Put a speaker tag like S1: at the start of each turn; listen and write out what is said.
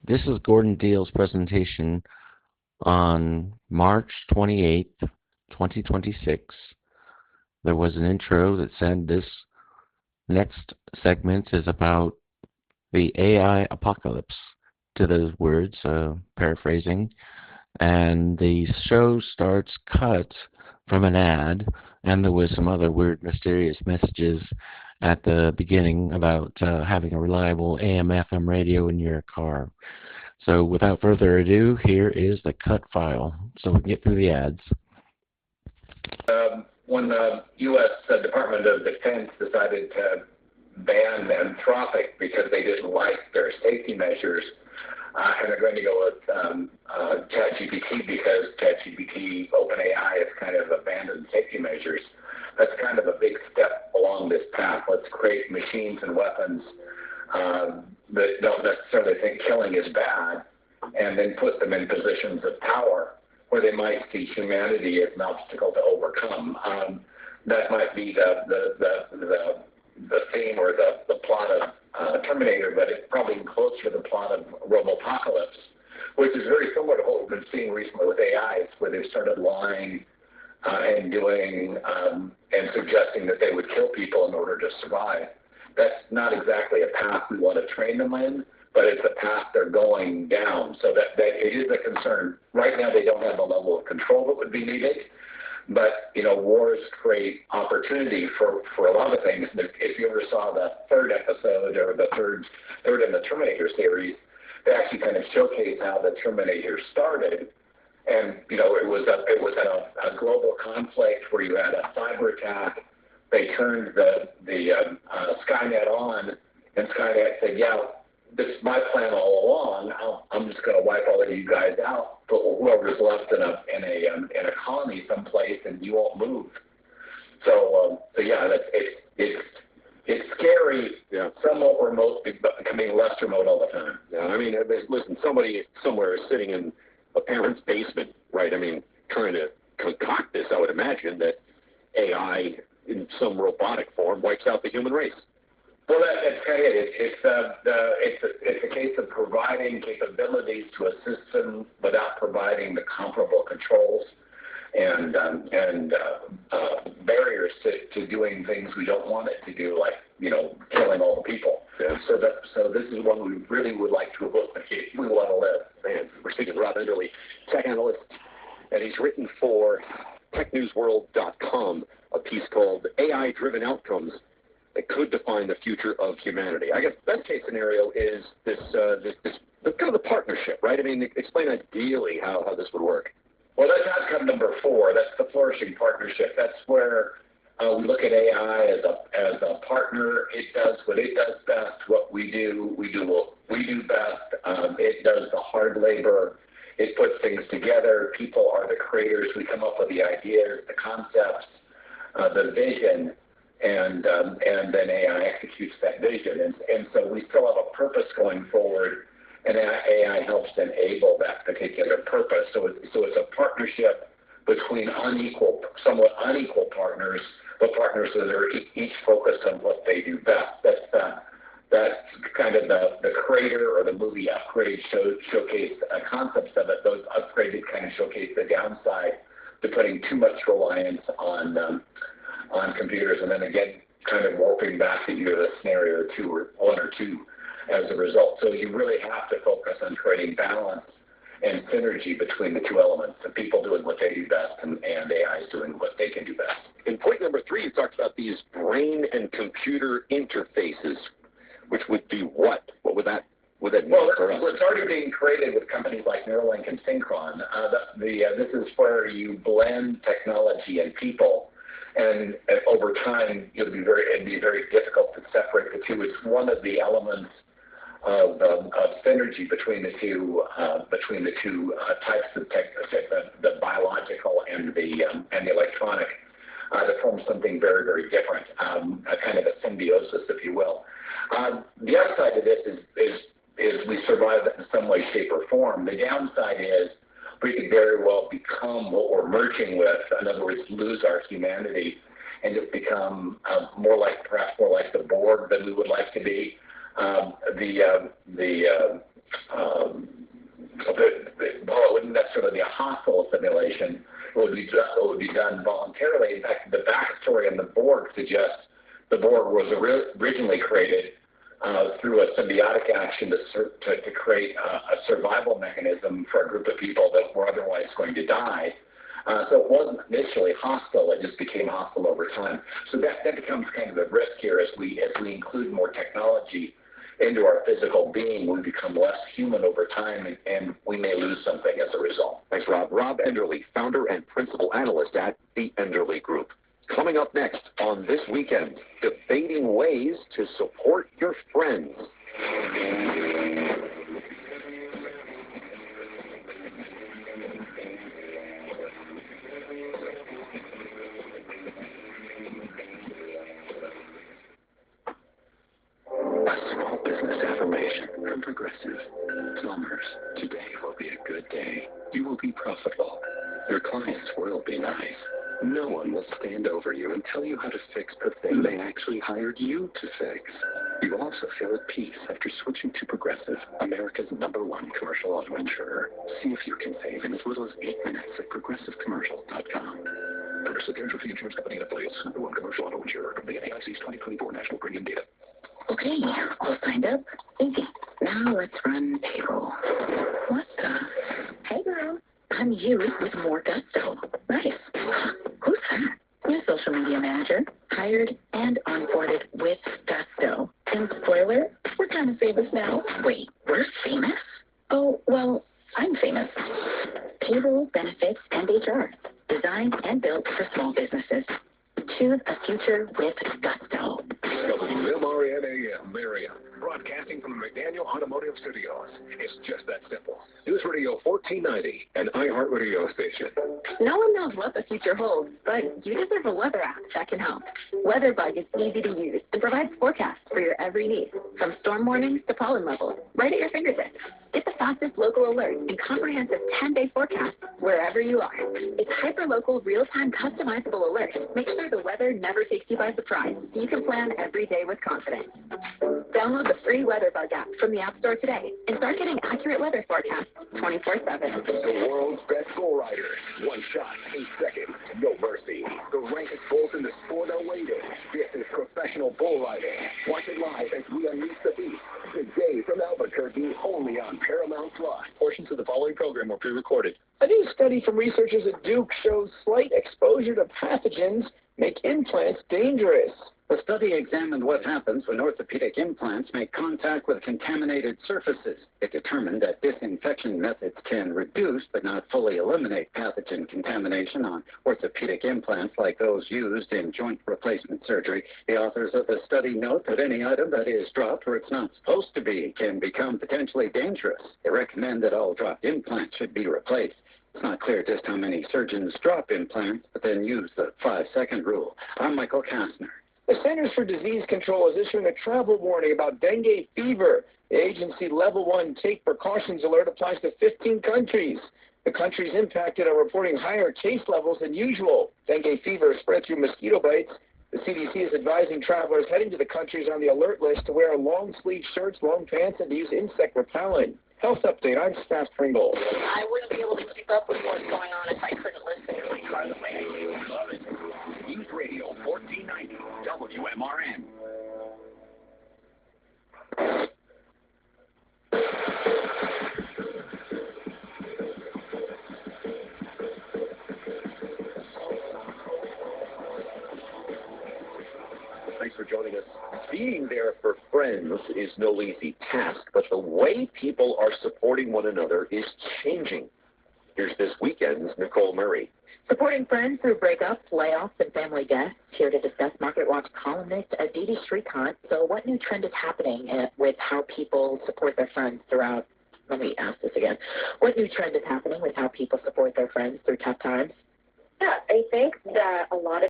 S1: This is Gordon Deal's presentation on March 28th, 2026. There was an intro that said this next segment is about the AI apocalypse, to those words, paraphrasing. And the show starts cut from an ad, and there was some other weird, mysterious messages at the beginning about having a reliable AM/FM radio in your car. So without further ado, here is the cut file, so we can get through the ads.
S2: When the U.S. Department of Defense decided to ban Anthropic because they didn't like their safety measures, and they're going to go with ChatGPT because ChatGPT, OpenAI has kind of abandoned safety measures. That's kind of a big step along this path. Let's create machines and weapons that don't necessarily think killing is bad, and then put them in positions of power where they might see humanity as an obstacle to overcome. That might be the theme or the plot of Terminator, but it's probably closer to the plot of Robopocalypse, which is very similar to what we've been seeing recently with AIs, where they've started lying and doing and suggesting that they would kill people in order to survive. That's not exactly a path we want to train them in, but it's a path they're going down. So that it is a concern. Right now, they don't have the level of control that would be needed. But, you know, wars create opportunity for a lot of things. If you ever saw the third episode or the third in the Terminator series, they actually kind of showcase how the Terminator started. And, you know, it was a global conflict where you had a cyber attack. They turned the Skynet on, and Skynet said, yeah, this is my plan all along. I'm just going to wipe all of you guys out, but whoever's left in a colony someplace, and you won't move. So yeah, it's scary. Yeah. Somewhat remote, but becoming less remote all the time.
S3: Yeah, I mean, listen, somebody somewhere is sitting in a parent's basement, right? I mean, trying to concoct this. I would imagine that AI in some robotic form wipes out the human race.
S2: Well, that's kind of it. It's a case of providing capabilities to a system without providing the comparable controls and barriers to doing things we don't want it to do, like, you know, killing all the people. Yeah. So this is one we really would like to avoid if we want to live.
S3: Man, we're speaking to Rob Enderle, tech analyst, and he's written for TechNewsWorld.com a piece called AI-Driven Outcomes that could define the future of humanity. I guess best case scenario is this kind of the partnership, right? I mean, explain ideally how this would work.
S2: Well, that's outcome number 4. That's the flourishing partnership. That's where we look at AI as a partner. It does what it does best. What we do what we do best. It does the hard labor. It puts things together. People are the creators. We come up with the ideas, the concepts, the vision, and then AI executes that vision. And so we still have a purpose going forward, and AI helps enable that particular purpose. So it's a partnership between somewhat unequal partners, but partners that are each focused on what they do best. That's kind of the creator or the movie Upgrade showcase concepts of it. Those Upgrade kind of showcase the downside to putting too much reliance on computers, and then again, kind of warping back to either the scenario or 1 or 2 as a result. So you really have to focus on creating balance and synergy between the 2 elements, the people doing what they do best and AI is doing what they can do best.
S3: In point number 3, you talked about these brain and computer interfaces, which would be what? What would that mean for us?
S2: Well, it's already being created with companies like Neuralink and Synchron. This is where you blend technology and people. And over time, it'd be very difficult to separate the two. It's one of the elements of synergy between the two types of tech, the biological and the electronic, that forms something very, very different, a kind of a symbiosis, if you will. The upside of this is we survive it in some way, shape, or form. The downside is we could very well become what we're merging with. In other words, lose our humanity and just become perhaps more like the Borg than we would like to be. The Well, it wouldn't necessarily be a hostile simulation. It would be done voluntarily. In fact, the backstory on the Borg suggests the Borg was originally created through a symbiotic action to create a survival mechanism for a group of people that were otherwise going to die. So it wasn't initially hostile, it just became hostile over time. So that becomes kind of the risk here as we include more technology into our physical being, we become less human over time, and we may lose something as a result.
S3: Thanks, Rob. Rob Enderle, founder and principal analyst at the Enderle Group. Coming up next on This Weekend, debating ways to support your friends.
S4: Business affirmation from Progressive. Plumbers, today will be a good day. You will be profitable. Your clients will be nice. No one will stand over you and tell you how to fix the thing they actually hired you to fix. You also feel at peace after switching to Progressive, America's #1 commercial auto insurer. See if you can save in as little as 8 minutes at progressivecommercial.com. Progressive Casualty Insurance Company and affiliates, #1 commercial auto insurer. Company NAIC's 2024 national premium data.
S5: Okay, all signed up. Easy. Now let's run payroll. What the? Hey girl, I'm you with more gusto. Nice. Who's that? New social media manager, hired and onboarded with gusto. And spoiler, we're kind of famous now. Wait, we're famous? Oh, well, I'm famous. Payroll, benefits, and HR. Designed and built for small businesses. Choose a future with gusto.
S6: WMRN-AM, Marion, broadcasting from the McDaniel Automotive Studios. It's just that simple. News Radio 1490, an iHeartRadio station.
S5: No one knows what the future holds, but you deserve a weather app that can help. WeatherBug is easy to use and provides forecasts for your every need, from storm warnings to pollen levels, right at your fingertips. Get the fastest local alert and comprehensive 10-day forecast wherever you are. It's hyper-local, real-time, customizable alerts. Make sure the weather never takes you by surprise, so you can plan every day with confidence. Download the free WeatherBug app from the App Store today and start getting accurate weather forecasts 24/7.
S6: The world's best bull riders. One shot, 8 seconds, no mercy. The rankest bulls in the sport are waiting. This is professional bull riding. Watch it live as we unleash the beast. Today from Albuquerque, only on Paramount Plus. Portions of the following program were pre-recorded.
S7: A new study from researchers at Duke shows slight exposure to pathogens make implants dangerous.
S8: The study examined what happens when orthopedic implants make contact with contaminated surfaces. It determined that disinfection methods can reduce but not fully eliminate pathogen contamination on orthopedic implants like those used in joint replacement surgery. The authors of the study note that any item that is dropped where it's not supposed to be can become potentially dangerous. They recommend that all dropped implants should be replaced. It's not clear just how many surgeons drop implants but then use the 5-second rule. I'm Michael Kastner.
S7: The Centers for Disease Control is issuing a travel warning about dengue fever. The agency Level 1 Take Precautions alert applies to 15 countries. The countries impacted are reporting higher case levels than usual. Dengue fever is spread through mosquito bites. The CDC is advising travelers heading to the countries on the alert list to wear long-sleeve shirts, long pants, and to use insect repellent. Health update, I'm Staff Pringle.
S5: I wouldn't be able to keep up with what's going on if I couldn't listen to my car the way I do.
S6: Love it. News Radio 1490, WMRN.
S3: Thanks for joining us. Being there for friends is no easy task, but the way people are supporting one another is changing. Here's This Weekend's Nicole Murray.
S5: Supporting friends through breakups, layoffs, and family deaths. Here to discuss Market Watch columnist Aditi Srikanth. So what new trend is happening with how people support their friends throughout, let me ask this again. What new trend is happening with how people support their friends through tough times?
S9: Yeah, I think that a lot of